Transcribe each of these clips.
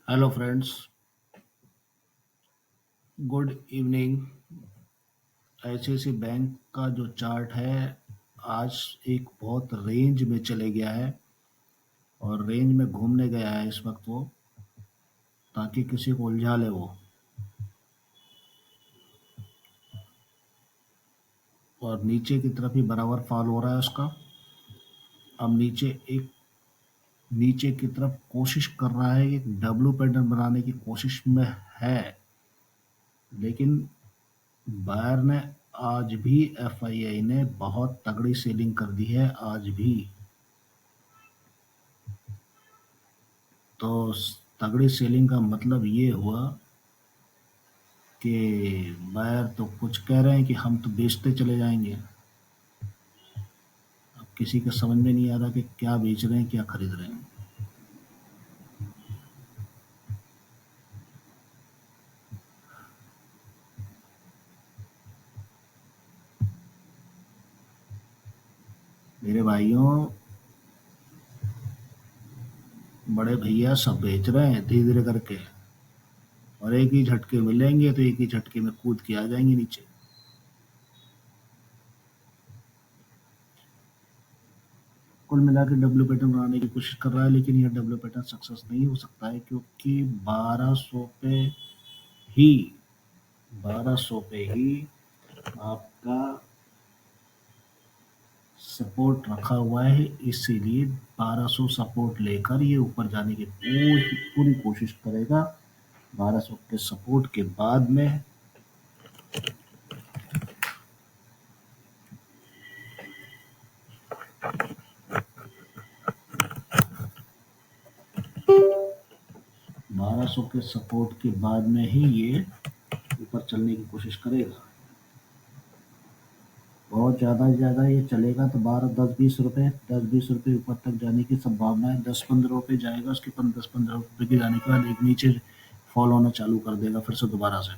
Hello friends, good evening. ICICI bank का जो chart है आज एक बहुत रेंज में चले गया है और रेंज में घूमने गया है इस वक्त वो, ताकि किसी को उलझा ले वो। और नीचे की तरफ ही बराबर फॉल हो रहा है उसका। अब नीचे की तरफ कोशिश कर रहा है कि डब्लू पैटर्न बनाने की कोशिश में है, लेकिन बायर ने आज भी एफआईआई ने बहुत तगड़ी सेलिंग कर दी है आज भी। तो तगड़ी सेलिंग का मतलब ये हुआ कि बायर तो कुछ कह रहे हैं कि हम तो बेचते चले जाएंगे। अब किसी के समझ में नहीं आ रहा कि क्या बेच रहे हैं क्या खरीद रहे हैं। मेरे भाइयों, बड़े भैया सब बेच रहे हैं धीरे धीरे करके, और एक ही झटके मिलेंगे तो एक ही झटके में कूद के आ जाएंगे नीचे। कुल मिला के डब्ल्यू पैटर्न बनाने की कोशिश कर रहा है, लेकिन यह डब्ल्यू पैटर्न सक्सेस नहीं हो सकता है, क्योंकि 1200 पे ही 1200 पे ही आपका सपोर्ट रखा हुआ है। इसीलिए 1200 सपोर्ट लेकर ये ऊपर जाने की पूरी पूरी कोशिश करेगा। 1200 के सपोर्ट के बाद में 1200 के सपोर्ट के बाद में ही ये ऊपर चलने की कोशिश करेगा। बहुत ज़्यादा ये चलेगा तो 12 10 20 रुपए 10 20 रुपए ऊपर तक जाने की संभावना है। 10 15 रुपए जाएगा, उसके 10 15 रुपए के जाने के बाद एक नीचे फॉल होना चालू कर देगा फिर से दोबारा से।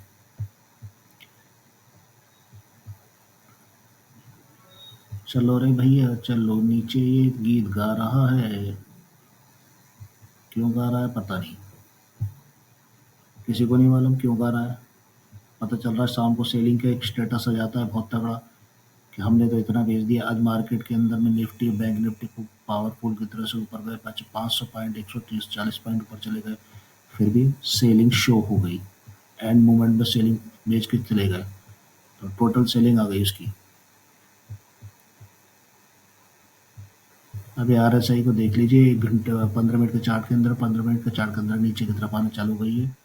चलो रे भैया चलो नीचे, ये गीत गा रहा है। क्यों गा रहा है पता नहीं, किसी को नहीं मालूम क्यों गा रहा है। पता चल रहा है शाम को सेलिंग का एक स्टेटस आ जाता है बहुत तगड़ा कि हमने तो इतना बेच दिया। आज मार्केट के अंदर में निफ्टी बैंक निफ्टी को पावरफुल की तरह से ऊपर गए, 500 पॉइंट 130 40 पॉइंट ऊपर चले गए, फिर भी सेलिंग शो हो गई। एंड मोमेंट में सेलिंग बेच के चले गए, तो टोटल सेलिंग आ गई उसकी। अभी आरएसआई को देख लीजिए, 1 घंटे 15 मिनट के चार्ट के अंदर, 15 मिनट के चार्ट के अंदर नीचे की तरफ आना चालू गई है।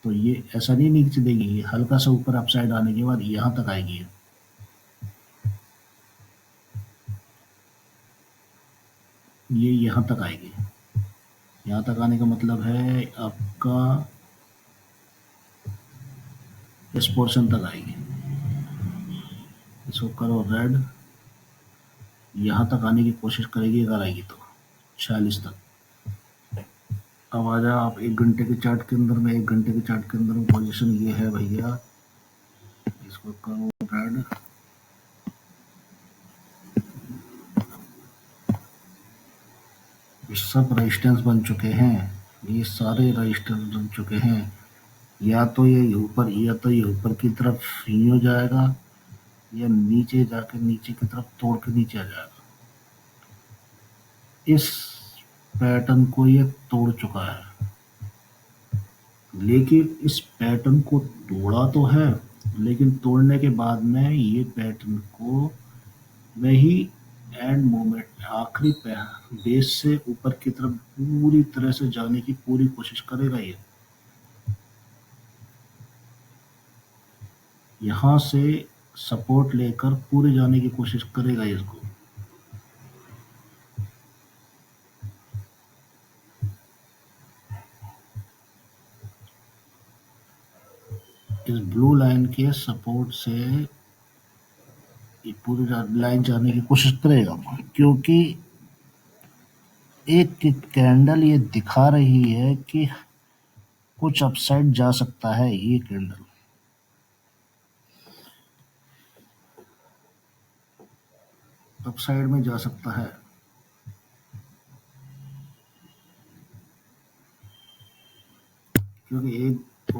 तो ये ऐसा नहीं नीचे देगी, ये हल्का सा ऊपर अपसाइड आने के बाद यहाँ तक आएगी ये यहाँ तक आएगी। यहाँ तक आने का मतलब है आपका इस पोर्शन तक आएगी। इसको करो रेड, यहाँ तक आने की कोशिश करेगी, अगर आएगी तो 46 तक। अब आ जाओ आप 1 घंटे के चार्ट के अंदर में। 1 घंटे के चार्ट के अंदर में पोजीशन ये है भैया, इसको करो रेड। ये सब रेजिस्टेंस बन चुके हैं, ये सारे रेजिस्टेंस बन चुके हैं। या तो ये ऊपर की तरफ यूं जाएगा, या नीचे जाकर नीचे की तरफ तोड़ के नीचे आ जाएगा। इस पैटर्न को ये तोड़ चुका है, लेकिन इस पैटर्न को तोड़ा तो है, लेकिन तोड़ने के बाद में ये पैटर्न को वही एंड मोमेंट आखिरी बेस से ऊपर की तरफ पूरी तरह से जाने की पूरी कोशिश करेगा। ये यहाँ से सपोर्ट लेकर पूरे जाने की कोशिश करेगा इसको। इस ब्लू लाइन के सपोर्ट से ये पूरी लाइन जाने की कोशिश करेगा, क्योंकि एक कैंडल ये दिखा रही है कि कुछ अपसाइड जा सकता है। ये कैंडल अपसाइड में जा सकता है। क्योंकि एक ओ,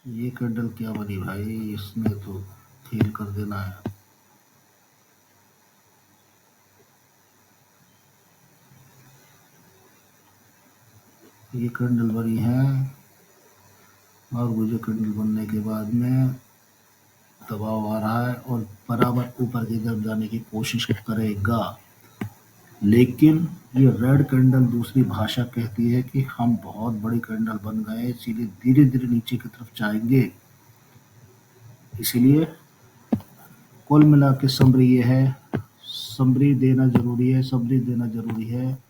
ये कैंडल क्या बनी भाई, इसने तो फेल कर देना है। ये कैंडल बनी है और मुझे कैंडल बनने के बाद में दबाव आ रहा है और बराबर ऊपर की तरफ जाने की कोशिश करेगा, लेकिन ये रेड कैंडल दूसरी भाषा कहती है कि हम बहुत बड़ी कैंडल बन गए, इसीलिए धीरे धीरे नीचे की तरफ जाएंगे। इसीलिए कुल मिला के समरी ये है, समरी देना जरूरी है, समरी देना जरूरी है।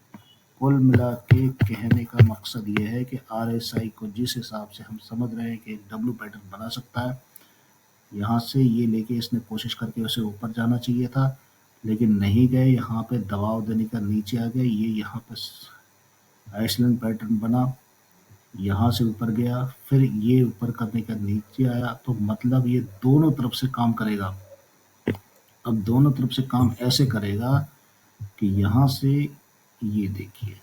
कुल मिला के कहने का मकसद ये है कि RSI को जिस हिसाब से हम समझ रहे हैं कि एक डब्ल्यू पैटर्न बना सकता है, यहाँ से ये लेके इसने कोशिश करके उसे ऊपर जाना चाहिए था, लेकिन नहीं गए, यहाँ पे दबाव देने का नीचे आ गए। ये यहाँ पे आइसलैंड पैटर्न बना, यहाँ से ऊपर गया, फिर ये ऊपर करने का नीचे आया, तो मतलब ये दोनों तरफ से काम करेगा। अब दोनों तरफ से काम ऐसे करेगा कि यहाँ से ये देखिए,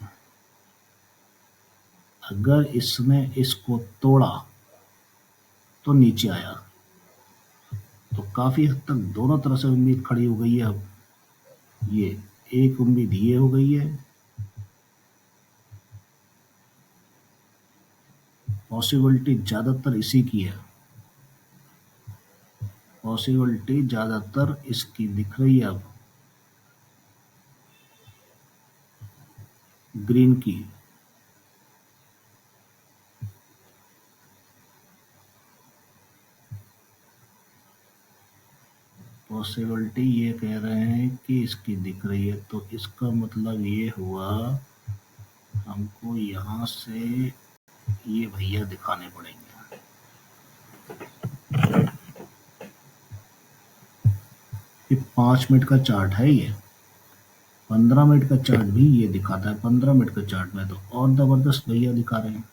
अगर इसने इसको तोड़ा तो नीचे आया, तो काफी हद तक दोनों तरफ से उम्मीद खड़ी हो गई है। अब ये एक उम्मीद ये हो गई है, पॉसिबिलिटी ज्यादातर इसी की है, पॉसिबिलिटी ज्यादातर इसकी दिख रही है अब ग्रीन की। पॉसिबिलिटी ये कह रहे हैं कि इसकी दिख रही है, तो इसका मतलब ये हुआ हमको यहाँ से ये भैया दिखाने पड़ेंगे। ये 5 मिनट का चार्ट है, ये 15 मिनट का चार्ट भी ये दिखाता है। 15 मिनट का चार्ट में तो और जबरदस्त भैया दिखा रहे हैं।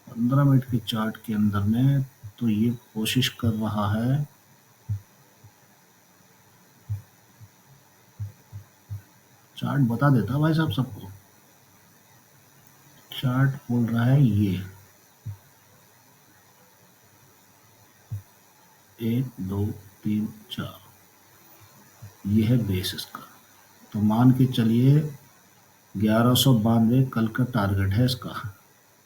15 मिनट के चार्ट के अंदर में तो ये कोशिश कर रहा है, चार्ट बता देता भाई साहब सबको। चार्ट बोल रहा है ये 1 2 3 4, ये है बेस इसका। तो मान के चलिए 1192 कल का टारगेट है इसका।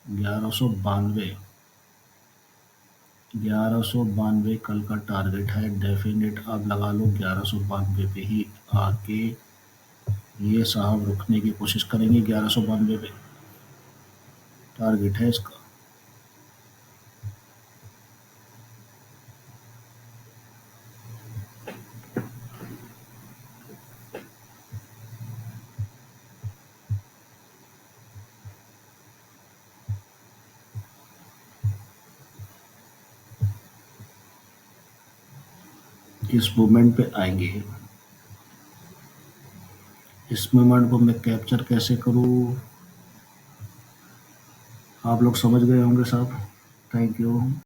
1192 कल का टारगेट है, डेफिनेट आप लगा लो 1192 पे ही आके ये साहब रुकने की कोशिश करेंगे। 1192 पे टारगेट है इसका। इस मूवमेंट पे आएंगे। इस मूवमेंट को मैं कैप्चर कैसे करूं, आप लोग समझ गए होंगे साहब। Thank you.